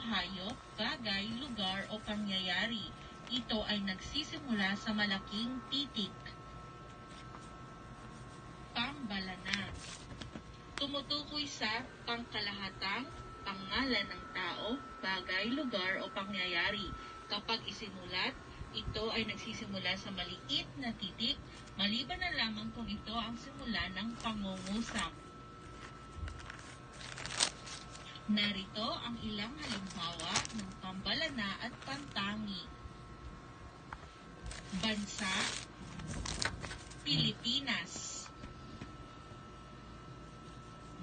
hayop, bagay, lugar o pangyayari. Ito ay nagsisimula sa malaking titik. Pambalana. Tumutukoy sa pangkalahatang pangalan ng tao, bagay, lugar o pangyayari. Kapag isinulat, ito ay nagsisimula sa maliit na titik, maliban na lamang kung ito ang simula ng pangungusap. Narito ang ilang halimbawa ng pambalana at pantangi. Bansa, Pilipinas.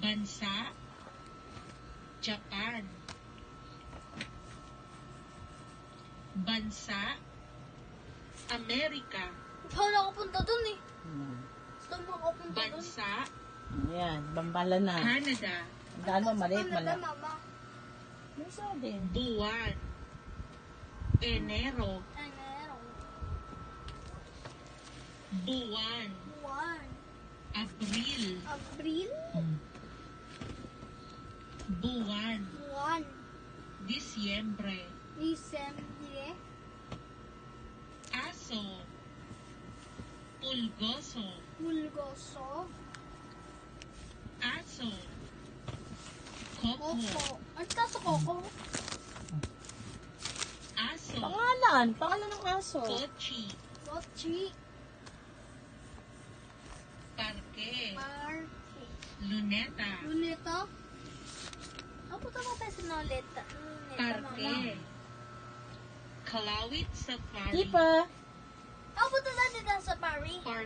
Bansa, Japan. Bansa, Amerika. Saan ako punta dun eh? Saan ako punta dun? Bansa, Ayan, bambala na. Canada. Gano'n, maliit, Canada, mala. mama. Isa din. Buwan, Enero. Enero. Buwan, Buwan. Abril. Abril. Buwan, Buwan. Disyembre. Disyembre. Aso, Pulgoso. Mulgoso. Aso, Koko. Coco. At kaso Coco? Aso, Pangalan ng aso. Kochi. Kochi. Parke, Parque. Luneta. Luneta. Ako tama tayo sa Luneta. Parke, Kalawit Safari. Ipa. Ako punta natin sa Paris. Park